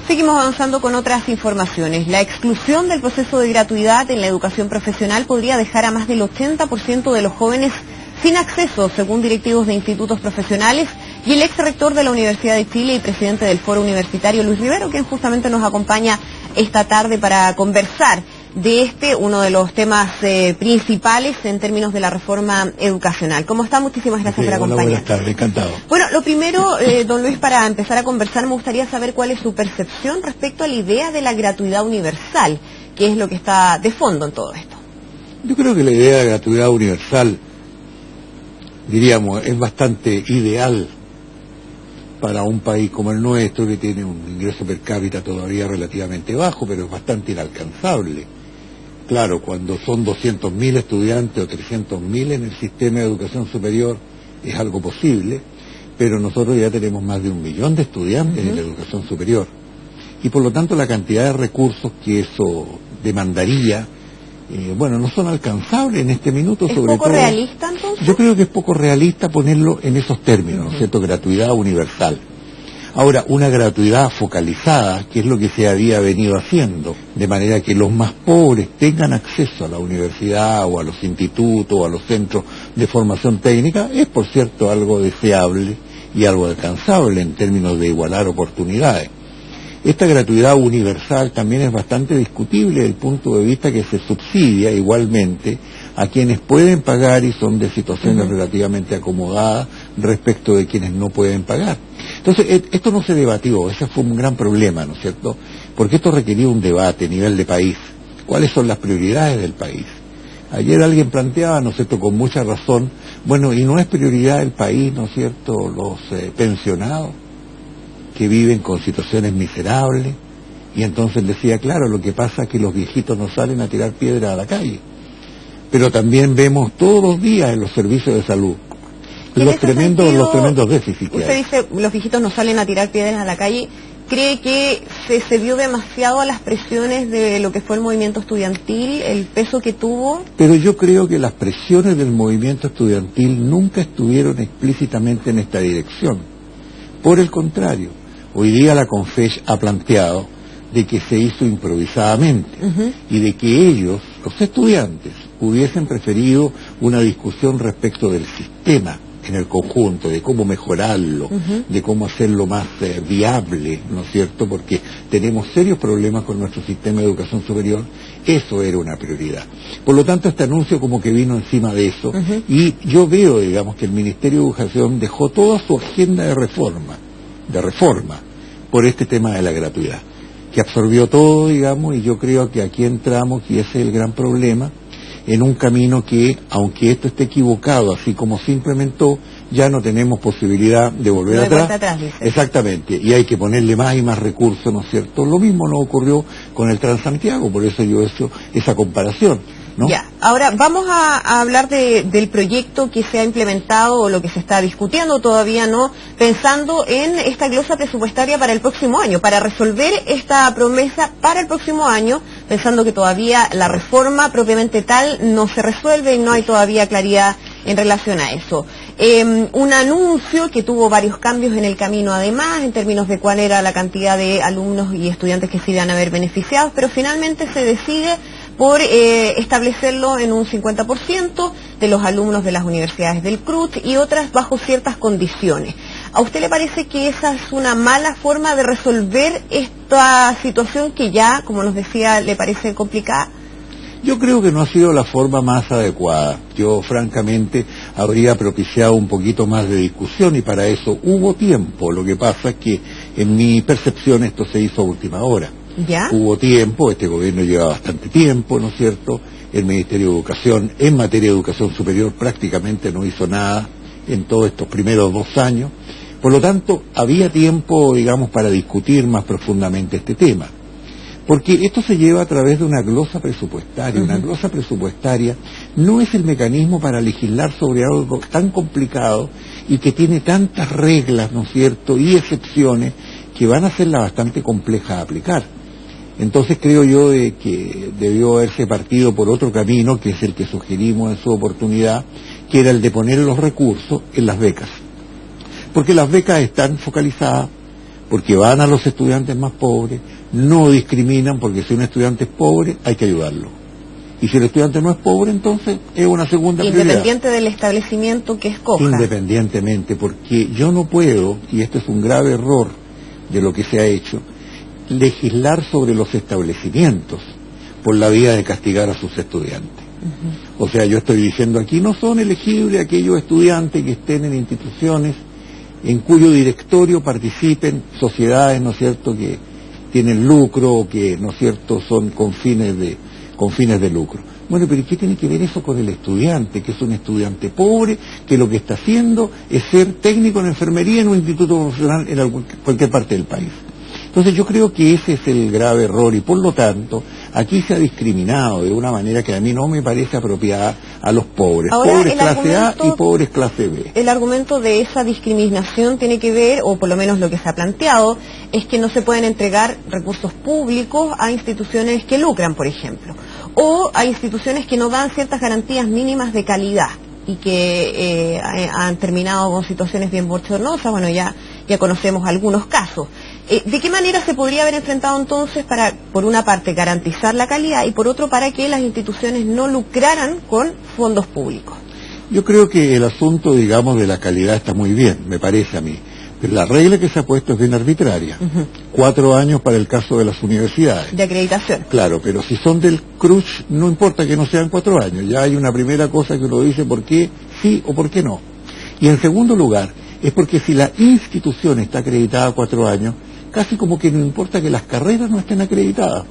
Seguimos avanzando con otras informaciones. La exclusión del proceso de gratuidad en la educación profesional podría dejar a más del 80% de los jóvenes sin acceso, según directivos de institutos profesionales y el ex rector de la Universidad de Chile y presidente del Foro Universitario, Luis Rivero, quien justamente nos acompaña esta tarde para conversar de uno de los temas principales en términos de la reforma educacional. ¿Cómo está? Muchísimas gracias por acompañarnos. Buenas tardes, encantado. Bueno, lo primero, don Luis, para empezar a conversar, me gustaría saber cuál es su percepción respecto a la idea de la gratuidad universal, que es lo que está de fondo en todo esto. Yo creo que la idea de la gratuidad universal, diríamos, es bastante ideal para un país como el nuestro, que tiene un ingreso per cápita todavía relativamente bajo, pero es bastante inalcanzable. Claro, cuando son 200.000 estudiantes o 300.000 en el sistema de educación superior es algo posible, pero nosotros ya tenemos más de 1 millón de estudiantes en la educación superior. Y por lo tanto la cantidad de recursos que eso demandaría, no son alcanzables en este minuto. ¿Es sobre poco todo realista entonces? Yo creo que es poco realista ponerlo en esos términos, ¿no es cierto? Gratuidad universal. Ahora, una gratuidad focalizada, que es lo que se había venido haciendo, de manera que los más pobres tengan acceso a la universidad o a los institutos o a los centros de formación técnica, es por cierto algo deseable y algo alcanzable en términos de igualar oportunidades. Esta gratuidad universal también es bastante discutible desde el punto de vista que se subsidia igualmente a quienes pueden pagar y son de situaciones relativamente acomodadas respecto de quienes no pueden pagar. Entonces, esto no se debatió, ese fue un gran problema, ¿no es cierto? Porque esto requería un debate a nivel de país. ¿Cuáles son las prioridades del país? Ayer alguien planteaba, ¿no es cierto?, con mucha razón, y no es prioridad del país, ¿no es cierto?, los pensionados, que viven con situaciones miserables, y entonces decía, claro, lo que pasa es que los viejitos no salen a tirar piedra a la calle, pero también vemos todos los días en los servicios de salud los tremendos déficits que usted hay. dice, los viejitos no salen a tirar piedras a la calle. ¿Cree que se cedió demasiado a las presiones de lo que fue el movimiento estudiantil, el peso que tuvo? Pero yo creo que las presiones del movimiento estudiantil nunca estuvieron explícitamente en esta dirección. Por el contrario, hoy día la CONFESH ha planteado de que se hizo improvisadamente y de que ellos, los estudiantes, hubiesen preferido una discusión respecto del sistema en el conjunto, de cómo mejorarlo, de cómo hacerlo más viable, ¿no es cierto? Porque tenemos serios problemas con nuestro sistema de educación superior. Eso era una prioridad. Por lo tanto, este anuncio como que vino encima de eso, y yo veo, digamos, que el Ministerio de Educación dejó toda su agenda de reforma, por este tema de la gratuidad, que absorbió todo, digamos, y yo creo que aquí entramos, y ese es el gran problema, en un camino que, aunque esto esté equivocado, así como se implementó, ya no tenemos posibilidad de volver atrás. Exactamente, y hay que ponerle más y más recursos, ¿no es cierto? Lo mismo nos ocurrió con el Transantiago, por eso yo he hecho esa comparación, ¿no? Ya, ahora vamos a hablar del proyecto que se ha implementado o lo que se está discutiendo todavía, ¿no? Pensando en esta glosa presupuestaria para el próximo año, para resolver esta promesa para el próximo año, pensando que todavía la reforma propiamente tal no se resuelve y no hay todavía claridad en relación a eso. Un anuncio que tuvo varios cambios en el camino además, en términos de cuál era la cantidad de alumnos y estudiantes que se iban a ver beneficiados, pero finalmente se decide por establecerlo en un 50% de los alumnos de las universidades del CRUT y otras bajo ciertas condiciones. ¿A usted le parece que esa es una mala forma de resolver esta situación que ya, como nos decía, le parece complicada? Yo creo que no ha sido la forma más adecuada. Yo, francamente, habría propiciado un poquito más de discusión y para eso hubo tiempo. Lo que pasa es que, en mi percepción, esto se hizo a última hora. ¿Ya? Hubo tiempo, este gobierno lleva bastante tiempo, ¿no es cierto? El Ministerio de Educación, en materia de educación superior, prácticamente no hizo nada en todos estos primeros 2 años. Por lo tanto, había tiempo, digamos, para discutir más profundamente este tema. Porque esto se lleva a través de una glosa presupuestaria. Una glosa presupuestaria no es el mecanismo para legislar sobre algo tan complicado y que tiene tantas reglas, ¿no es cierto?, y excepciones que van a hacerla bastante compleja de aplicar. Entonces creo yo de que debió haberse partido por otro camino, que es el que sugerimos en su oportunidad, que era el de poner los recursos en las becas. Porque las becas están focalizadas porque van a los estudiantes más pobres, no discriminan, porque si un estudiante es pobre hay que ayudarlo. Y si el estudiante no es pobre, entonces es una segunda prioridad. Independiente del establecimiento que escoja. Independientemente, porque yo no puedo, y esto es un grave error de lo que se ha hecho, legislar sobre los establecimientos por la vía de castigar a sus estudiantes. O sea, yo estoy diciendo aquí no son elegibles aquellos estudiantes que estén en instituciones en cuyo directorio participen sociedades, ¿no es cierto?, que tienen lucro o que, ¿no es cierto?, son con fines de lucro. Bueno, pero ¿qué tiene que ver eso con el estudiante, que es un estudiante pobre, que lo que está haciendo es ser técnico en enfermería en un instituto profesional en cualquier parte del país? Entonces yo creo que ese es el grave error y por lo tanto aquí se ha discriminado de una manera que a mí no me parece apropiada a los pobres. Ahora, pobres clase A y pobres clase B. El argumento de esa discriminación tiene que ver, o por lo menos lo que se ha planteado, es que no se pueden entregar recursos públicos a instituciones que lucran, por ejemplo, o a instituciones que no dan ciertas garantías mínimas de calidad y que han terminado con situaciones bien bochornosas. Bueno, ya conocemos algunos casos. ¿De qué manera se podría haber enfrentado entonces para, por una parte, garantizar la calidad y por otro, para que las instituciones no lucraran con fondos públicos? Yo creo que el asunto, digamos, de la calidad está muy bien, me parece a mí. Pero la regla que se ha puesto es bien arbitraria. 4 años para el caso de las universidades. De acreditación. Claro, pero si son del CRUCH, no importa que no sean 4 años. Ya hay una primera cosa que uno dice por qué sí o por qué no. Y en segundo lugar, es porque si la institución está acreditada 4 años, casi como que no importa que las carreras no estén acreditadas.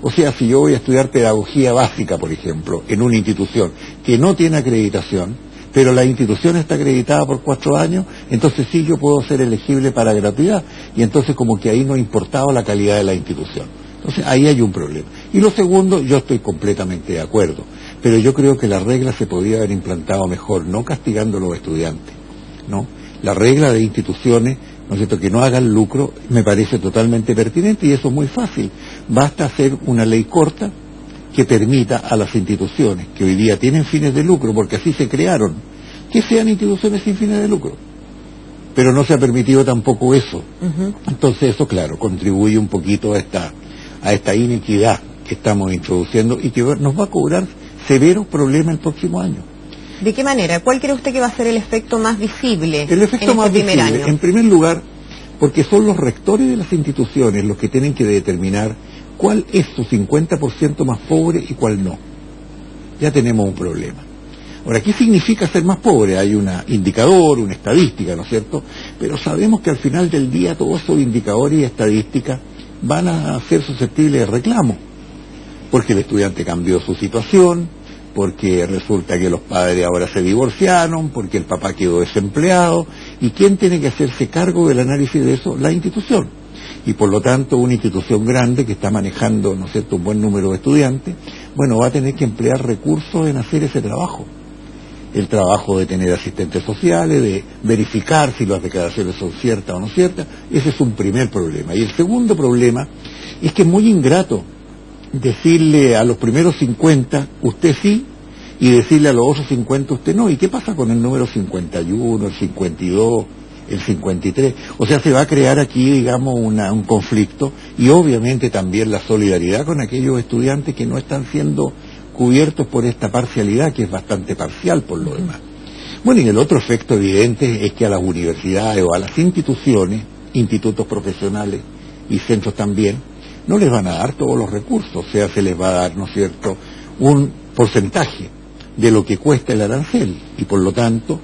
O sea, si yo voy a estudiar pedagogía básica, por ejemplo, en una institución que no tiene acreditación, pero la institución está acreditada por 4 años, entonces sí yo puedo ser elegible para gratuidad, y entonces como que ahí no ha importado la calidad de la institución. Entonces ahí hay un problema. Y lo segundo, yo estoy completamente de acuerdo, pero yo creo que la regla se podría haber implantado mejor, no castigando a los estudiantes, ¿no? La regla de instituciones, ¿no es cierto?, que no hagan lucro, me parece totalmente pertinente, y eso es muy fácil. Basta hacer una ley corta que permita a las instituciones que hoy día tienen fines de lucro, porque así se crearon, que sean instituciones sin fines de lucro. Pero no se ha permitido tampoco eso. Entonces eso, claro, contribuye un poquito a esta inequidad que estamos introduciendo y que nos va a cobrar severos problemas el próximo año. ¿De qué manera? ¿Cuál cree usted que va a ser el efecto más visible el efecto en más este primer visible, año? En primer lugar, porque son los rectores de las instituciones los que tienen que determinar cuál es su 50% más pobre y cuál no. Ya tenemos un problema. Ahora, ¿qué significa ser más pobre? Hay un indicador, una estadística, ¿no es cierto? Pero sabemos que al final del día todos esos indicadores y estadísticas van a ser susceptibles de reclamo, porque el estudiante cambió su situación, porque resulta que los padres ahora se divorciaron, porque el papá quedó desempleado, y ¿quién tiene que hacerse cargo del análisis de eso? La institución. Y por lo tanto una institución grande que está manejando, ¿no es cierto?, un buen número de estudiantes, bueno, va a tener que emplear recursos en hacer ese trabajo. El trabajo de tener asistentes sociales, de verificar si las declaraciones son ciertas o no ciertas, ese es un primer problema. Y el segundo problema es que es muy ingrato decirle a los primeros 50, usted sí, y decirle a los otros 50, usted no. ¿Y qué pasa con el número 51, el 52, el 53? O sea, se va a crear aquí, digamos, un conflicto, y obviamente también la solidaridad con aquellos estudiantes que no están siendo cubiertos por esta parcialidad, que es bastante parcial por lo demás. Bueno, y el otro efecto evidente es que a las universidades o a las instituciones, institutos profesionales y centros también, no les van a dar todos los recursos, o sea, se les va a dar, ¿no es cierto?, un porcentaje de lo que cuesta el arancel, y por lo tanto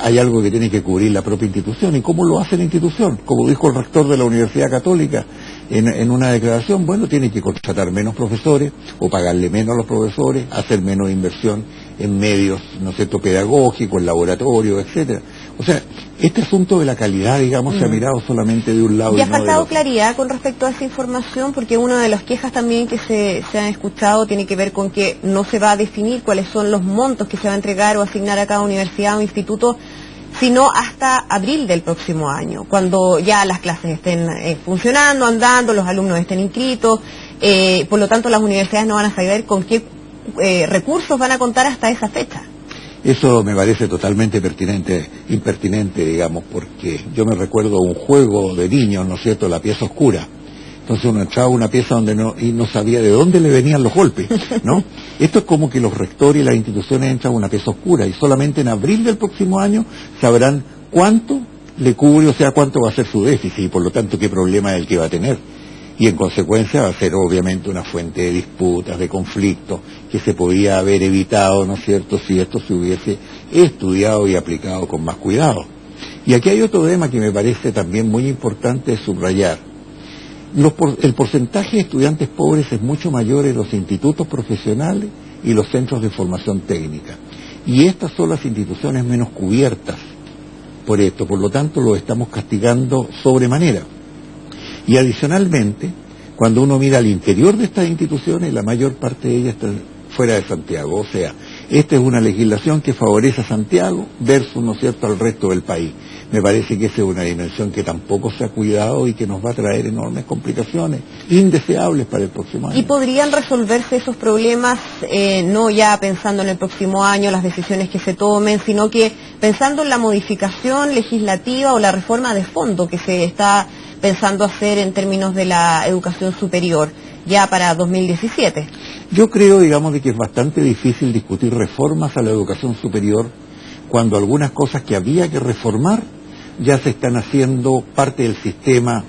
hay algo que tiene que cubrir la propia institución. ¿Y cómo lo hace la institución? Como dijo el rector de la Universidad Católica en una declaración, bueno, tiene que contratar menos profesores o pagarle menos a los profesores, hacer menos inversión en medios, ¿no es cierto?, pedagógicos, en laboratorios, etcétera. O sea, este asunto de la calidad, digamos, se ha mirado solamente de un lado. Y ha no faltado claridad con respecto a esa información, porque una de las quejas también que se han escuchado tiene que ver con que no se va a definir cuáles son los montos que se va a entregar o asignar a cada universidad o instituto, sino hasta abril del próximo año, cuando ya las clases estén funcionando, andando, los alumnos estén inscritos, por lo tanto las universidades no van a saber con qué recursos van a contar hasta esa fecha. Eso me parece totalmente impertinente, digamos, porque yo me recuerdo un juego de niños, ¿no es cierto?, la pieza oscura. Entonces uno entraba a una pieza donde no sabía de dónde le venían los golpes, ¿no? Esto es como que los rectores y las instituciones entran a una pieza oscura y solamente en abril del próximo año sabrán cuánto le cubre, o sea, cuánto va a ser su déficit y por lo tanto qué problema es el que va a tener. Y en consecuencia va a ser obviamente una fuente de disputas, de conflictos, que se podía haber evitado, ¿no es cierto?, si esto se hubiese estudiado y aplicado con más cuidado. Y aquí hay otro tema que me parece también muy importante subrayar. El porcentaje de estudiantes pobres es mucho mayor en los institutos profesionales y los centros de formación técnica. Y estas son las instituciones menos cubiertas por esto, por lo tanto lo estamos castigando sobremanera. Y adicionalmente, cuando uno mira al interior de estas instituciones, la mayor parte de ellas está fuera de Santiago. O sea, esta es una legislación que favorece a Santiago versus, ¿no es cierto?, al resto del país. Me parece que esa es una dimensión que tampoco se ha cuidado y que nos va a traer enormes complicaciones indeseables para el próximo año. ¿Y podrían resolverse esos problemas no ya pensando en el próximo año, las decisiones que se tomen, sino que pensando en la modificación legislativa o la reforma de fondo que se está pensando hacer en términos de la educación superior ya para 2017? Yo creo, digamos, de que es bastante difícil discutir reformas a la educación superior cuando algunas cosas que había que reformar ya se están haciendo parte del sistema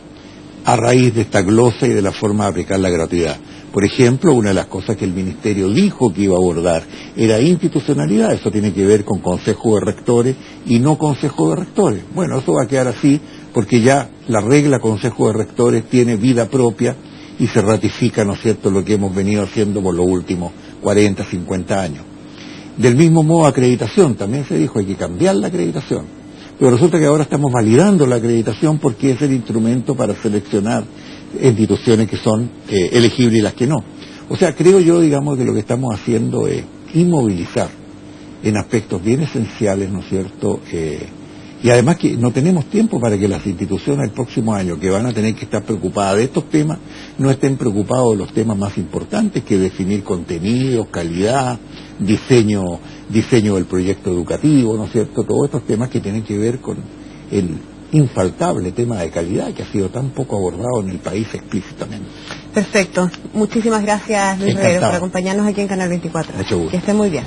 a raíz de esta glosa y de la forma de aplicar la gratuidad. Por ejemplo, una de las cosas que el Ministerio dijo que iba a abordar era institucionalidad. Eso tiene que ver con consejo de rectores y no consejo de rectores. Bueno, eso va a quedar así porque ya la regla consejo de rectores tiene vida propia y se ratifica, ¿no es cierto?, lo que hemos venido haciendo por los últimos 40, 50 años. Del mismo modo, acreditación, también se dijo, hay que cambiar la acreditación. Pero resulta que ahora estamos validando la acreditación porque es el instrumento para seleccionar instituciones que son elegibles y las que no. O sea, creo yo, digamos, que lo que estamos haciendo es inmovilizar en aspectos bien esenciales, ¿no es cierto?, y además que no tenemos tiempo para que las instituciones el próximo año, que van a tener que estar preocupadas de estos temas, no estén preocupados de los temas más importantes, que definir contenidos, calidad, diseño del proyecto educativo, ¿no es cierto?, todos estos temas que tienen que ver con el infaltable tema de calidad que ha sido tan poco abordado en el país explícitamente. Perfecto. Muchísimas gracias, Luis Rivero, por acompañarnos aquí en Canal 24. Mucho gusto. Que esté muy bien.